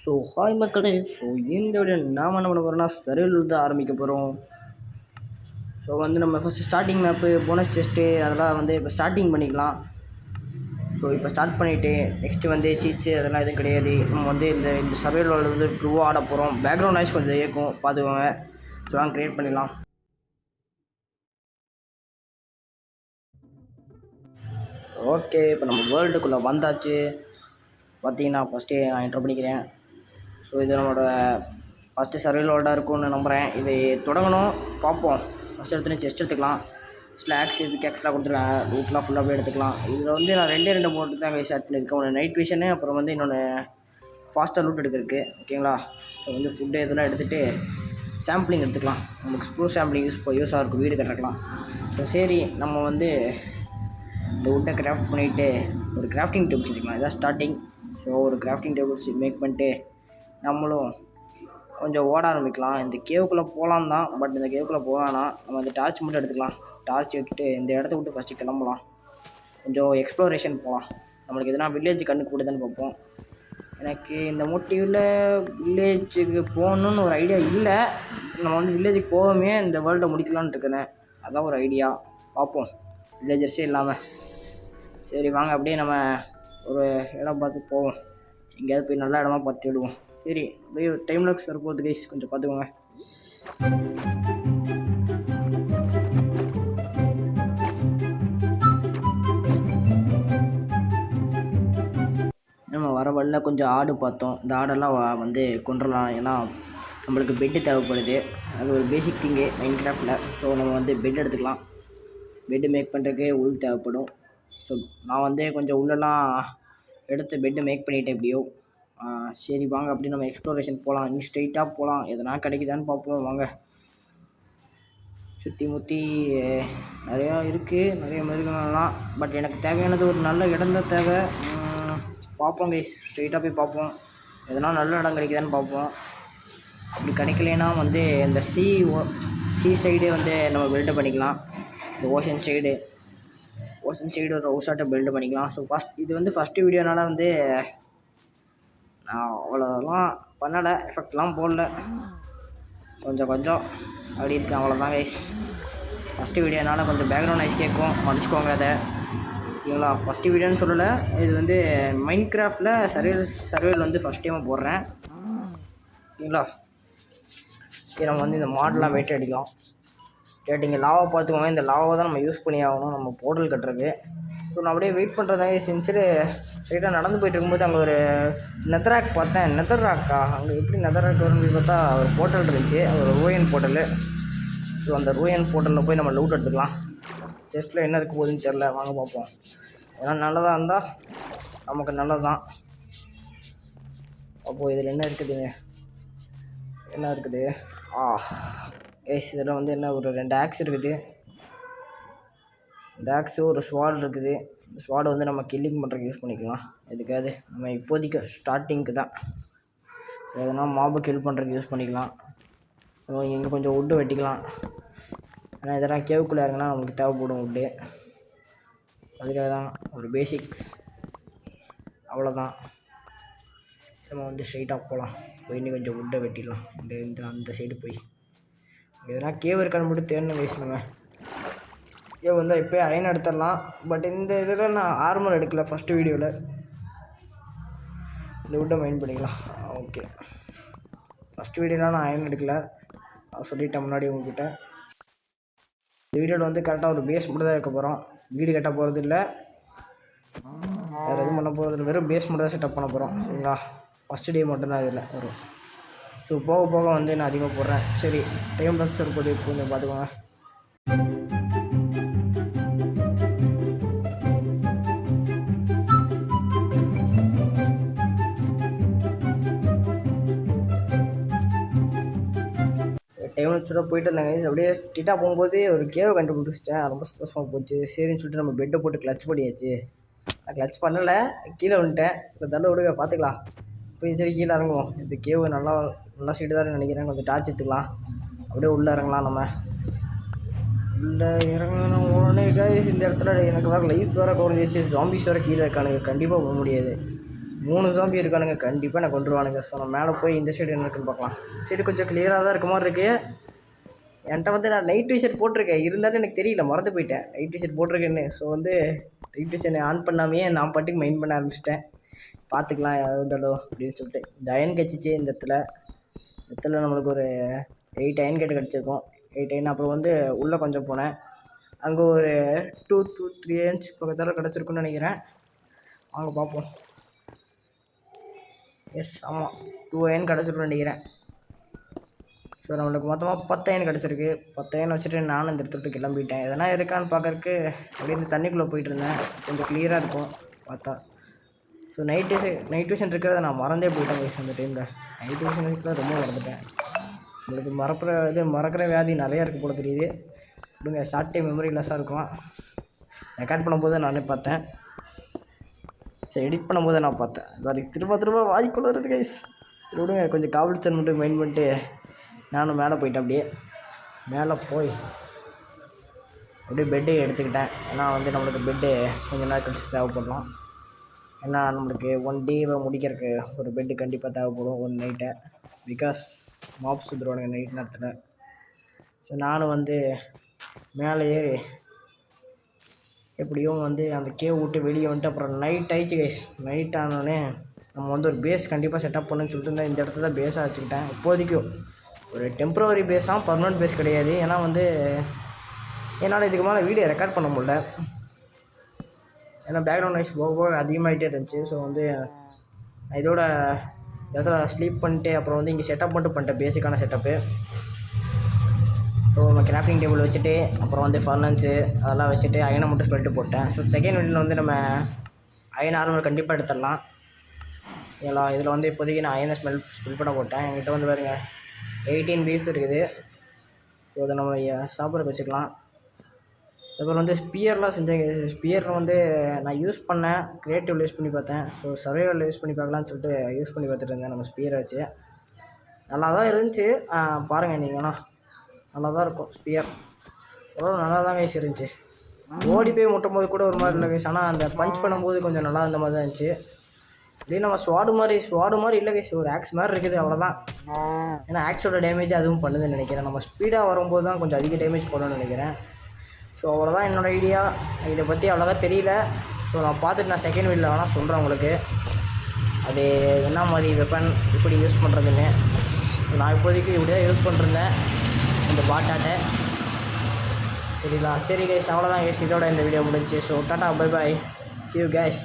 So hi மக்களே. So இந்த video நாம் என்ன பண்ண போகிறோம்னா சர்வேல் தான் ஆரம்பிக்க போகிறோம். ஸோ வந்து நம்ம first starting map bonus test அதெல்லாம் வந்து இப்போ ஸ்டார்டிங் பண்ணிக்கலாம். ஸோ இப்போ ஸ்டார்ட் பண்ணிவிட்டு நெக்ஸ்ட்டு வந்து சீச்சு அதெல்லாம் எதுவும் கிடையாது. நம்ம வந்து இந்த சர்வேல் வந்து ட்ரூவாக ஆட போகிறோம். பேக்ரவுண்ட் நாய்ஸ் கொஞ்சம் இயக்கும் பார்த்துக்கோங்க. ஸோ நாங்கள் க்ரியேட் பண்ணிடலாம். ஓகே, இப்போ நம்ம வேர்ல்டுக்குள்ளே வந்தாச்சு. பார்த்தீங்கன்னா ஃபஸ்ட்டு நான் என்ட்ரு பண்ணிக்கிறேன். ஸோ இது நம்மளோட ஃபஸ்ட்டு சர்வேல் வேர்ல்டாக இருக்கும்னு நம்புகிறேன். இது தொடங்கணும், பார்ப்போம். ஃபஸ்ட்டு எடுத்துன்னு செஸ்ட் எடுத்துக்கலாம். ஸ்லாக்ஸ் பிகேக்ஸ்லாம் கொடுத்துருக்காங்க. ரூட்லாம் ஃபுல்லாக அப்படியே எடுத்துக்கலாம். இதில் வந்து நான் ரெண்டு மோட்டு தான் ஸ்டார்ட் பண்ணியிருக்கேன். ஒன்று நைட் விஷனு, அப்புறம் வந்து இன்னொன்று ஃபாஸ்ட்டாக ரூட் எடுக்கிறதுக்கு. ஓகேங்களா? ஸோ வந்து ஃபுட்டு இதெல்லாம் எடுத்துகிட்டு சாம்பிளிங் எடுத்துக்கலாம். நமக்கு ஸ்ப்ரூ சாம்பிளிங் யூஸாக இருக்கும் வீடு கட்டுறக்கலாம். ஸோ சரி, நம்ம வந்து இந்த வுட்டை கிராஃப்ட் பண்ணிவிட்டு ஒரு கிராஃப்டிங் டேபிள் செஞ்சுக்கலாம். இதான் ஸ்டார்டிங். ஸோ ஒரு கிராஃப்டிங் டேபிள்ஸ் மேக் பண்ணிட்டு நம்மளும் கொஞ்சம் ஓட ஆரம்பிக்கலாம். இந்த கேவுக்குள்ளே போகலாம் தான், பட் இந்த கேவுக்குள்ளே போகலான்னா நம்ம இந்த டார்ச் மட்டும் எடுத்துக்கலாம். டார்ச் எடுத்துகிட்டு இந்த இடத்த விட்டு ஃபஸ்ட்டு கிளம்பலாம். கொஞ்சம் எக்ஸ்ப்ளோரேஷன் போகலாம். நம்மளுக்கு எதுனா வில்லேஜ் கண்ணுக்கு கூடுதுன்னு பார்ப்போம். எனக்கு இந்த மோட்டிவில் வில்லேஜுக்கு போகணுன்னு ஒரு ஐடியா இல்லை. நம்ம வந்து வில்லேஜுக்கு போகாமே இந்த வேர்ல்டை முடிக்கலான்னு இருக்கிறேன். அதான் ஒரு ஐடியா. பார்ப்போம், வில்லேஜர்ஸே இல்லாமல். சரி வாங்க, அப்படியே நம்ம ஒரு இடம் பார்த்து போவோம். எங்கேயாவது போய் நல்ல இடமா பார்த்து விடுவோம். சரி, அப்படியே டைம் லாக்ஸ் வர போகிறது கைஸ், கொஞ்சம் பார்த்துக்கோங்க. நம்ம வர வழில கொஞ்சம் ஆடு பார்த்தோம். இந்த ஆடெல்லாம் வந்து கொண்டுடலாம். ஏன்னா நம்மளுக்கு பெட்டு தேவைப்படுது. அது ஒரு பேசிக் திங்கு மைண்ட் கிராஃப்டில். ஸோ நம்ம வந்து பெட் எடுத்துக்கலாம். பெட்டு மேக் பண்ணுறதுக்கு உள் தேவைப்படும். ஸோ நான் வந்து கொஞ்சம் உள்ளெல்லாம் எடுத்து பெட்டு மேக் பண்ணிவிட்டேன் எப்படியோ. சரி வாங்க, அப்படி நம்ம எக்ஸ்ப்ளோரேஷன் போகலாம். இன்னும் ஸ்ட்ரெயிட்டாக போகலாம். எதனா கிடைக்குதான்னு பார்ப்போம் வாங்க. சுற்றி முற்றி நிறையா இருக்குது, நிறைய மிருகங்கள்லாம். பட் எனக்கு தேவையானது ஒரு நல்ல இடம் தான் தேவை. பார்ப்போம் கைஸ், ஸ்ட்ரெயிட்டாக போய் பார்ப்போம். எதனா நல்ல இடம் கிடைக்குதான்னு பார்ப்போம். அப்படி கிடைக்கலனா வந்து இந்த சீ சைடே வந்து நம்ம பில்டு பண்ணிக்கலாம். இந்த ஓஷன் சைடு ஒரு ஹவுஸாட்டை பில்டு பண்ணிக்கலாம். ஸோ இது வந்து ஃபஸ்ட்டு வீடியோனால வந்து நான் அவ்வளோலாம் பண்ணலை, எஃபெக்ட்லாம் போடல, கொஞ்சம் அப்படி இருக்கேன், அவ்வளோதான் கைஸ். ஃபஸ்ட்டு வீடியோனால கொஞ்சம் பேக்ரவுண்ட் நாய்ஸ் கேட்கும், மன்னிச்சுக்கோங்க அதை. ஓகேங்களா? ஃபஸ்ட்டு வீடியோன்னு சொல்லலை, இது வந்து மைண்ட் கிராஃப்டில் சர்வேல் வந்து ஃபஸ்ட் டைமாக போடுறேன். ஓகேங்களா? ஓகே, நம்ம வந்து இந்த மாடெலாம் வெயிட் அடிக்கலாம். கேட்டிங்க லாவா பார்த்துக்கோங்க. இந்த லாவை தான் நம்ம யூஸ் பண்ணி ஆகணும் நம்ம போர்ட்டல் கட்டுறது. ஸோ நான் அப்படியே வெயிட் பண்ணுறதாவே செஞ்சுட்டு ஸ்ட்ரைட்டாக நடந்து போயிட்டு இருக்கும்போது அங்கே ஒரு நெதராக் பார்த்தேன். நெதராக்கா? அங்கே எப்படி நெதராக் வரும்னு பார்த்தா ஒரு போர்ட்டல் இருந்துச்சு, ஒரு ரூயன் போர்ட்டலு. ஸோ அந்த ரூயன் போர்ட்டலில் போய் நம்ம லூட் எடுத்துக்கலாம். செஸ்ட்டில் என்ன இருக்க போகுதுன்னு தெரில, வாங்க பார்ப்போம். ஏன்னா நல்லதாக இருந்தால் நமக்கு நல்லது தான். அப்போது இதில் என்ன இருக்குது? இதில் வந்து என்ன ஒரு 2 ஆக்ஸ் இருக்குது. இந்த ஆக்ஸு ஒரு ஸ்வாட் இருக்குது. இந்த ஸ்வாடை வந்து நம்ம கில்லிங் பண்ணுறதுக்கு யூஸ் பண்ணிக்கலாம். எதுக்காவது நம்ம இப்போதைக்கு ஸ்டார்டிங்க்கு தான். எதனா மாபை கில் பண்ணுறதுக்கு யூஸ் பண்ணிக்கலாம். இங்கே கொஞ்சம் வுட்டு வெட்டிக்கலாம். ஏன்னா இதெல்லாம் கேவுக்குள்ளே இறங்கினா நம்மளுக்கு தேவைப்படும் வுட்டு. அதுக்காக தான் ஒரு பேசிக்ஸ், அவ்வளோதான். நம்ம வந்து ஸ்ட்ரைட்டாக போகலாம். போய் இன்னும் கொஞ்சம் வுட்டை வெட்டிடலாம். அந்த சைடு போய் எதனா கேவ் இருக்கான்னு மட்டும் தேடணும் பேசணுங்க. கேவ் வந்தால் இப்போ அயன் எடுத்துடலாம். பட் இந்த இதில் நான் ஆர்மர் எடுக்கலை ஃபஸ்ட்டு வீடியோவில். இந்த வுட்டை மைண்ட் பண்ணிக்கலாம். ஓகே, ஃபஸ்ட்டு வீடியோவில் நான் அயன் எடுக்கலை, சொல்லிட்டேன் முன்னாடி உங்ககிட்ட. இந்த வீடியோவில் வந்து கரெக்டாக ஒரு பேஸ் மட்டும் தான் இருக்க போகிறோம். வீடு கட்ட போகிறது இல்லை, வேறு எதுவும் பண்ண போகிறது இல்லை. வெறும் பேஸ் மட்டும் தான் செட்டப் பண்ண போகிறோம். சரிங்களா? ஃபஸ்ட்டு டே மட்டும்தான் இதில் வரும். ஸோ போக வந்து நான் அதிகமாக போடுறேன். சரி, டைம் லாக்ஸ் இருப்பது கொஞ்சம் பார்த்துக்கோங்க. டைம் லாக்ஸோட போயிட்டு இருந்தாங்க. அப்படியே ஸ்ட்ரிட்டாக போகும்போது ஒரு கேவை கண்டுபிடிச்சிட்டேன். ரொம்ப சந்தோஷமாக போச்சு. சரின்னு சொல்லிட்டு நம்ம பெட்டை போட்டு கிளச் பண்ணியாச்சு. நான் கிளச் பண்ணலை, கீழே வந்துட்டேன். இப்போ தள்ள விடுங்க, பார்த்துக்கலாம். இப்போ சரி, கீழே இறங்குவோம். இந்த கேவு நல்லா சீட்டு தான் நினைக்கிறேன். கொஞ்சம் டார்ச் எடுத்துக்கலாம். அப்படியே உள்ளே இறங்கலாம். நம்ம உள்ளே இறங்கணும் உடனே கைஸ் இந்த இடத்துல எனக்கு வேறு லைஃப் வேறு குறைஞ்சிச்சு. ஜாம்பிஸ் வேறு கீழே இருக்கானுங்க, கண்டிப்பாக போக முடியாது. 3 ஜாம்பி இருக்கானுங்க, கண்டிப்பாக நான் கொண்டுருவானுங்க. ஸோ நான் மேலே போய் இந்த சைடு என்ன இருக்குன்னு பார்க்கலாம். சரி கொஞ்சம் கிளியராக தான் இருக்க மாதிரி இருக்குது. என்கிட்ட வந்து நான் நைட் விஷன் போட்டிருக்கேன், இருந்தாலும் எனக்கு தெரியல, மறந்து போயிட்டேன் நைட் விஷன் போட்டிருக்கேன்னு. ஸோ வந்து நைட் விஷனை ஆன் பண்ணாமையே நான் பாட்டுக்கு மைண்ட் பண்ண ஆரம்பிச்சிட்டேன். பார்த்துக்கலாம் யாராவது இருந்தாலும் அப்படின்னு சொல்லிட்டு. இந்த அயன் கிடச்சிச்சு இந்த இடத்துல நம்மளுக்கு ஒரு 8 அயன் கேட்டு கிடச்சிருக்கும். 8 அயன். அப்புறம் வந்து உள்ளே கொஞ்சம் போனேன், அங்கே ஒரு 2 to 3 அயன்ஸ் பக்கத்தில் கிடச்சிருக்குன்னு நினைக்கிறேன். வாங்க பார்ப்போம். எஸ் ஆமாம், 2 அயன் கிடச்சிருக்குன்னு நினைக்கிறேன். ஸோ நம்மளுக்கு மொத்தமாக 10 அயன் கிடச்சிருக்கு. 10 அயன் வச்சுட்டு நானும் இந்த இடத்துல கிளம்பிட்டேன். எதனா இருக்கான்னு பார்க்கறக்கு அப்படியே இந்த தண்ணிக்குள்ளே போயிட்டு இருந்தேன். கொஞ்சம் கிளியராக இருக்கும் பார்த்தா. ஸோ நைட் விஷன் இருக்கிறத நான் மறந்தே போயிட்டேன் வயசு அந்த டைமில். நைட் விஷன் இருக்கிறத ரொம்ப மறந்துட்டேன். உங்களுக்கு மறக்கிற வியாதி நிறையா இருக்குது போல தெரியுது. விடுங்க, ஷார்ட் டைம் மெமரி லெஸ்ஸாக இருக்கும். ரெக்கார்ட் பண்ணும்போது நானே பார்த்தேன், சரி எடிட் பண்ணும்போது நான் பார்த்தேன். அது திரும்ப வாய்க்குள்ள இருக்குது கைஸ். விடுங்க, கொஞ்சம் காவல்சன் மட்டும் மைண்ட் பண்ணிட்டு நானும் மேலே போயிட்டேன். அப்படியே மேலே போய் அப்படியே பெட்டு எடுத்துக்கிட்டேன். ஏன்னா வந்து நம்மளுக்கு பெட்டு கொஞ்சம் நேரம் கழிச்சு தேவைப்படலாம். ஏன்னா நம்மளுக்கு 1 டேவை முடிக்கிறதுக்கு ஒரு பெட்டு கண்டிப்பாக தேவைப்படும் 1 நைட்டை. பிகாஸ் மாப்ஸ் வந்துடுவானுங்க நைட் நேரத்தில். ஸோ நானும் வந்து மேலே ஏறி எப்படியும் வந்து அந்த கேவ் விட்டு வெளியே வந்துட்டு அப்புறம் நைட் ஆயிடுச்சு கைஸ். நைட் ஆனோடனே நம்ம வந்து ஒரு பேஸ் கண்டிப்பாக செட்டப் பண்ணுன்னு சொல்லிட்டு இருந்தேன். இந்த இடத்துல தான் பேஸாக வச்சுக்கிட்டேன். இப்போதைக்கும் ஒரு டெம்ப்ரவரி பேஸாக, பர்மனெண்ட் பேஸ் கிடையாது. ஏன்னா வந்து என்னால் இதுக்கு மேலே வீடியோ ரெக்கார்ட் பண்ண முடியல. ஏன்னா பேக்ரவுண்ட் நாய்ஸ் போக அதிகமாகிட்டே இருந்துச்சு. ஸோ வந்து இதோட இடத்துல ஸ்லீப் பண்ணிட்டு அப்புறம் வந்து இங்கே செட்டப் மட்டும் பண்ணிட்டேன், பேசிக்கான செட்டப்பு. ஸோ நம்ம கிராஃப்டிங் டேபிள் வச்சுட்டு அப்புறம் வந்து ஃபர்னன்ஸு அதெல்லாம் வச்சுட்டு அயனை மட்டும் ஸ்மெல்ட்டு போட்டேன். ஸோ செகண்ட் வீடியோவில் வந்து நம்ம அயன் ஆர்மர் கண்டிப்பாக எடுத்துடலாம். ஓகேங்களா? இதில் வந்து இப்போதைக்கு நான் அயனை ஸ்மெல் பண்ண போட்டேன். என்கிட்ட வந்து பாருங்கள் 18 பீஃப் இருக்குது. ஸோ அதை நம்ம சாப்பிட்றதுக்கு வச்சுக்கலாம். அப்புறம் வந்து ஸ்பியர்லாம் செஞ்சேன். ஸ்பியரில் வந்து நான் யூஸ் பண்ணேன், க்ரியேட்டிவில் யூஸ் பண்ணி பார்த்தேன். ஸோ சர்வைவலில் யூஸ் பண்ணி பார்க்கலான்னு சொல்லிட்டு யூஸ் பண்ணி பார்த்துட்டு இருந்தேன் நம்ம ஸ்பியரை வச்சு. நல்லா தான் இருந்துச்சு. பாருங்கள் நீங்கள் வேணா, நல்லா தான் இருக்கும் ஸ்பியர். எவ்வளோ நல்லா தான் கைஸ் இருந்துச்சு. ஓடி போய் முட்டும் போது கூட ஒரு மாதிரி இல்லை கைஸ். ஆனால் அந்த பஞ்ச் பண்ணும்போது கொஞ்சம் நல்லா இருந்த மாதிரி தான் இருந்துச்சு. இதே நம்ம ஸ்வாடு மாதிரி இல்லை கைஸ், ஒரு ஆக்ஸ் மாதிரி இருக்குது, அவ்வளோதான். ஏன்னா ஆக்ஸோட டேமேஜ் அதுவும் பண்ணுதுன்னு நினைக்கிறேன். நம்ம ஸ்பீடாக வரும்போது தான் கொஞ்சம் அதிக டேமேஜ் போடணும்னு நினைக்கிறேன். ஸோ அவ்வளோதான் என்னோடய ஐடியா. இதை பற்றி அவ்வளோவா தெரியல. ஸோ நான் பார்த்துட்டு நான் செகண்ட் வீடியோவில் வேணால் சொல்கிறேன் உங்களுக்கு, அது என்ன மாதிரி வெப்பன் எப்படி யூஸ் பண்ணுறதுன்னு. நான் இப்போதைக்கு இப்படி தான் யூஸ் பண்ணிருந்தேன் இந்த பாட்டாட்டை. சரிங்களா? சரி கைஸ், அவ்வளோதான் கைஸ், இதோட இந்த வீடியோ முடிஞ்சு. So tata, bye bye, see you guys.